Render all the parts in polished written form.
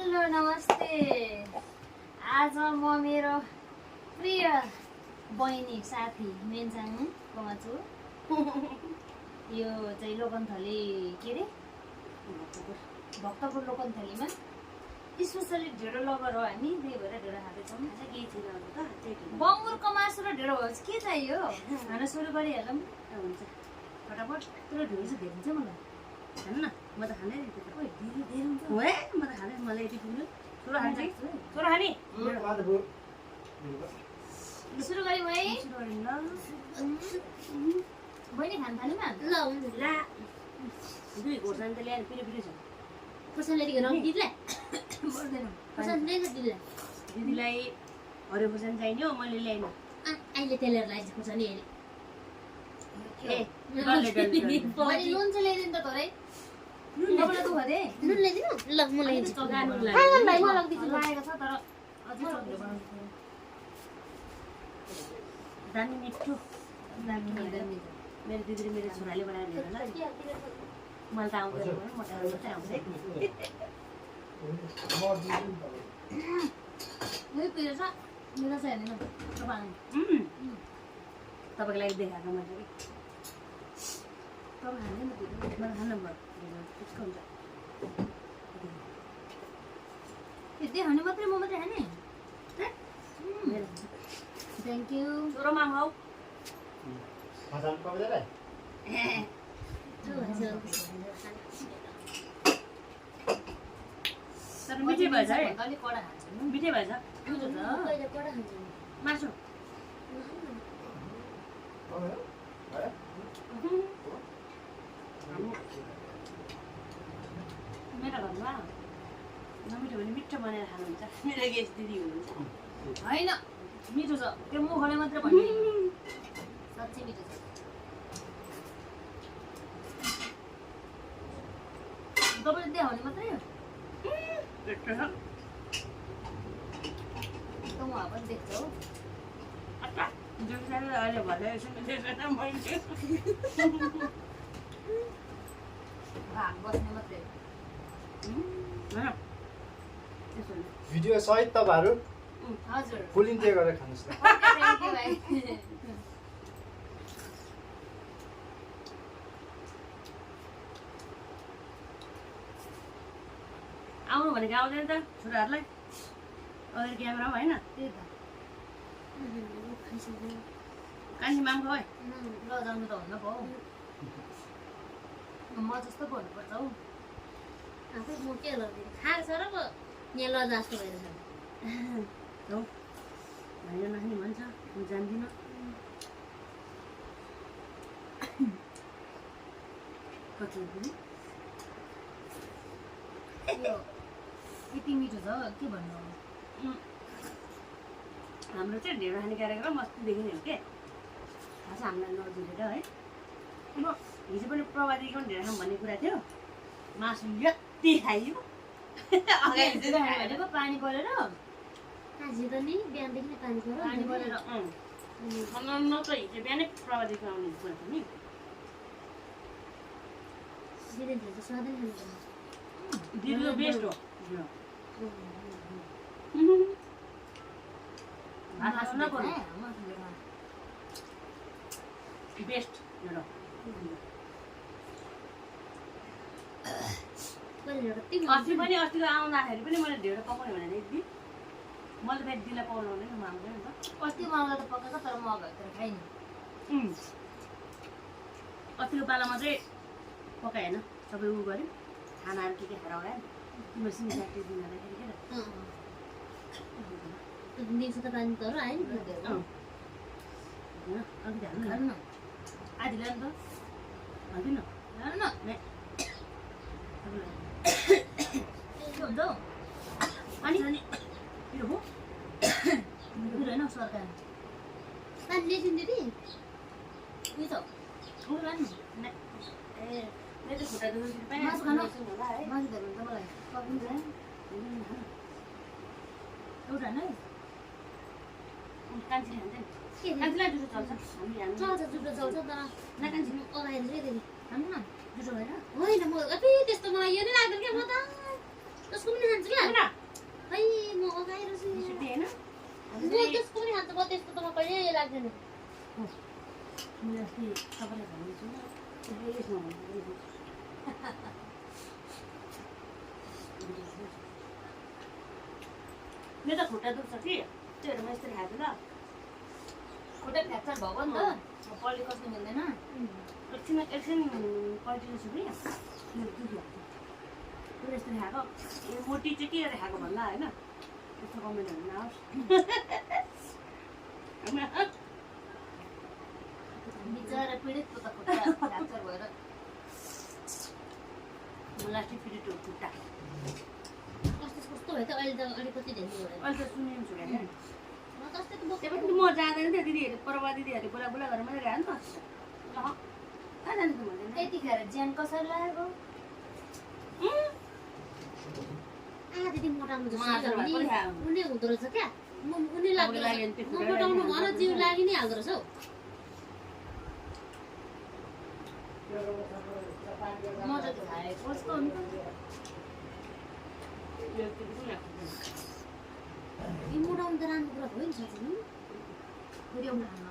Hello नमस्ते। आज म मेरो प्रिय बहिनी साथी मेन्साङकोमा छु। यो चाहिँ लोकन्थली के अरे भक्तपुर लोकन्थलीमा स्पेसली ढेँडो लभर हो हामी, त्यही भएर ढेँडो खाँदैछौँ। बङ्गुरको मासु र ढेँडो भएपछि के चाहियो, खाना सुरु गरिहालौँ। हुन्छ फटाफट तर ढेँडो चाहिँ धेरै हुन्छ मलाई। खानु न, म त खाँदै धेरै हुन्छ। है म त खाँदै, मलाई यति पुग्यो। छोरो खान्छ कि छोरो खाने सुरु गरौँ है। सुरु गरौँ ल। बहिनी खान थाल्नुमा ल हुन्छ ला दुई घोर्सानी त ल्याएर पिरो छ। खोर्सानी ल्याएर रङ दिदीलाई पर्दैन। खोर्सानी ल्याएर दिदीलाई दिदीलाई हरियो खोर्सानी चाहिने हो, मैले ल्याइन। अहिले तेलेर लगाइदिन्छ खोर्सानी अहिले ए डल्ले डल्ले मैले नुन चाहिँ ल्याइदिनु त थोरै। तपाईँलाई दुःख दे नुन ल्याइदिनु ल म ल्याइदिन्छु नुन खान भाइ म लगिदिन्छु लागेको छ तर अझै सजिलो बनाउनु पर्यो। दामी मिठो। दामी दामी। मेरो दिदीले मेरो छोराले बनाएर ल्याएर ल। मलाई त आउँदैन, म त मात्रै आउँछ। यो पिरो छ मेरो चाहिँ हेर्नु न तपाईँ। तपाईँको लागि देखाएको मैले कि तपाईँ हाल्नु न पिरो। मलाई खानु भयो त्यसको हुन्छ। यति खाने मात्रै म मात्रै खाने। मेरो थ्याङ्क यू। छोरो माम हौ। तर मिठै भएछ है, अलिक कडा खान्छु। मिठै भएछ बुझ्यो त? कहिले कडा खान्छ मासु। मेरो घरमा नमिठो भने मिठो बनाएर खानुहुन्छ। मेरो गेस्ट दिदी हुनुहुन्छ। होइन मिठो छ, त्यो मुखले मात्रै भन्ने साँच्चै मिठो छ। तपाईँले देखाउने मात्रै हो यत्रो छ। त उहाँ पनि देख्छ हो। जुन अहिले भले यसो मैले भाग बस्ने मात्रै होइन त्यसो होइन। भिडियो सहित तपाईँहरू हजुर। फुल इन्जोय गरेर खानुहोस् न। थ्याङ्क यू भाइ। आउनु भनेको आउँदैन त छोराहरूलाई अगाडि क्यामेरामा होइन। त्यही त कान्छी माम खै लजाउनु त हुन्न पो। म जस्तो पो हुनुपर्छ हौ। आफै म के लगिदिनु खाएर छ र पो यहाँ लजा जस्तो भइरहेछ हौ भाइले नखाने भन्छ, म जान्दिनँ। कति यो यति मिठो छ के भन्नु अब। हाम्रो चाहिँ ढेँडो खाने कार्यक्रम अस्तिदेखि नै हो के। थाहा छ हामीलाई नजिरेर है। अब हिजो पनि प्रवादीको ढेँडो खाऊँ भन्ने कुरा थियो। मासु यति खाइयो अगाडि ढेँडो खाने भनेको पानी परेर आज त नि बिहानदेखि नै पानी पऱ्यो पानी परेर न त हिजो बिहानै प्रवादीको आउने कुरा थियो नि। दिदीले त स्वादै खानु दिदीको बेस्ट हो। भात खानु नपर्ने बेस्ट ढेँडो। अस्ति पनि अस्तिको आउँदाखेरि पनि मैले ढेँडो पकाउने भनेर एक दिन मैले फेरि दिदीलाई पकाउनु आउँदैन, म आउँदैन नि त। अस्ति मलाई त पकाएको तर म अगाडितिर खाइनँ। अस्तिको पालामा चाहिँ पकाएँ होइन, सबै उ गऱ्यो खानाहरू के खाएर आयो तिम्रो सिमसाटी दिन जाँदाखेरि के दिउँसो त पानी तर आयो नि अलिकति हाल्नु खानु न आधी ल्याउनु त हाल्दिन लानु न। के हुन्छ हौ अनि यो हो पिरो होइन सरकार पानी ल्याइदिनु दिदी के छ उ लानु ए मेरो खुट्टा दुख्नु पाएँ मासु खानु होला है। मासु धेरै हुन्छ मलाई सकिन्छ एउटा नै कान्छीले खान्छ नि, के कान्छीलाई जुठो चल्छ हामी हाल्नु चल्छ जुठो चल्छ तर नकान्छी अगाडि चाहिँ दिदी खानु न जुठो भएर होइन म अति त्यस्तो मलाई यो नै लाग्दैन क्या म त त्यसको पनि खान्छु क्या लाग्दैन मैले अस्ति तपाईँलाई भन्दैछु यसमा भन्नु मेरो त खुट्टा दुख्छ कि त्योहरू म यस्तरी खाएको ल खुट्टा फ्र्याक्चर भएको नि त पल्ली कस्नु मिल्दैन एकछिन पल्टिनु छु कि मेरो दुख्यो पुरा यस्तरी खाएको ए मोटी चाहिँ के गरेर खाएको भन्ला होइन यस्तो कमेन्टहरू नआओस् बिचरा पीडित त खुट्टा फ्र्याक्चर भएर लास्टै पिरियड खुट्टा कस्तो भयो त अहिले त अलिकति धेरै भयो अहिले त सुनिनु छु होइन म त अस्ति त त्यही पनि म जाँदैन थियो दिदीहरू पर्वा दिदीहरू बोला बोला गरेर मात्रै गयो नि त ल कहाँ जानु त भन्दैन त्यतिखेर ज्यान कसरी लागेको दिदी मोटाउनु माछा भात पनि खायो। उनी हुँदो रहेछ क्या उनी तपाईँको लागि अनि त्यो खुट्टा मोटाउनु भन जिउ लागि नै हाल्दो रहेछ हौ म त खाएँ कस्तो हुन्छ यो मोटाउनु त राम्रो कुरा भयो नि साँच्चै पुर्याउनु खान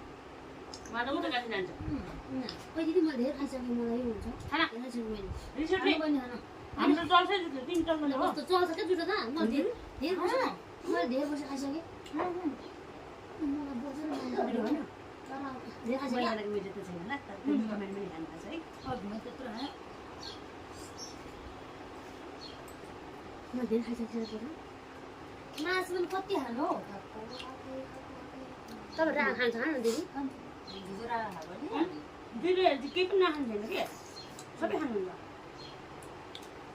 माटो मात्रै काटी जान्छ खोइ दिदी मैले धेरै खाइसकेँ मलाई यो हुन्छ खाना खाइसकेँ मैले रिसोर्टले पनि खान हाम्रो चल्छ जुत्रो तिमी चल्दैन हो कस्तो चल्छ क्या जुठो त मैले धेरै वर्ष मैले धेरै वर्ष खाइसकेँ मलाई बोक्छ नि भिडियो होइन तर धेरै खाइसकेँ महिनाको मेरो त छैन होला तर तिमी कमेन्ट पनि खानु भएको छ है अघि त्यत्रो खाएँ मैले धेरै खाइसकेँ मासु पनि कति खानु हौ तपाईँ राख खान्छ खानु न दिदी झिजो राखेर खाएको नि दिदीहरू चाहिँ केही पनि नखान्छ होइन कि सबै खानुहुन्छ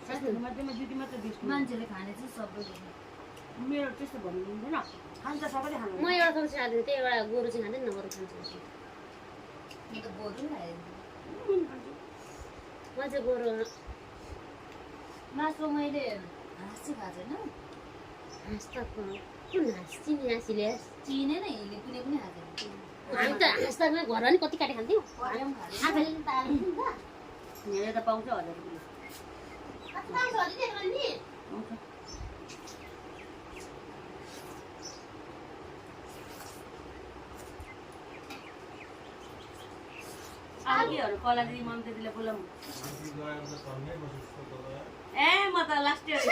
साथीहरू मध्येमा दिदी मात्रै बिस्नु मान्छेले खाने चाहिँ सबै देख्ने मेरो त्यस्तो भन्नु मिल्दैन खान्छ सबैले खानु म एउटा थोक चाहिँ खाँदैन त्यही एउटा गोरु चाहिँ खाँदैन न गोरु खान्छु म त बोजु खाएँ म चाहिँ गोरु मासु मैले हाँस चाहिँ खाएको छैन हाँस त कुन हाँस चिनी हाँसीले चिनेन हिँड्ने कुनै पनि खाएको छैन हामी त हाँस त घरमा नि कति काटे खान्थ्यौँ परिया पनि खाएको आफैले नि पाएको नि त यहाँ त पाउँछ 1000 रुपियाँ कति पाउँछ होला त्यसमा नि पाउँछ आगीहरू कला दिदी ममता दिदीले बोलाउँ ए म त लास्ट इयर आज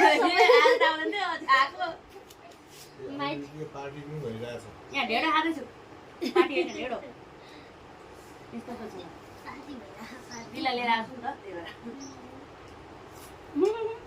आउँदैन थियो आएको यहाँ ढेँडो खाँदैछु पार्टी होइन ढेँडो यस्तो त छ पार्टी भएर दिला लिएर आएको छु नि त त्यही भएर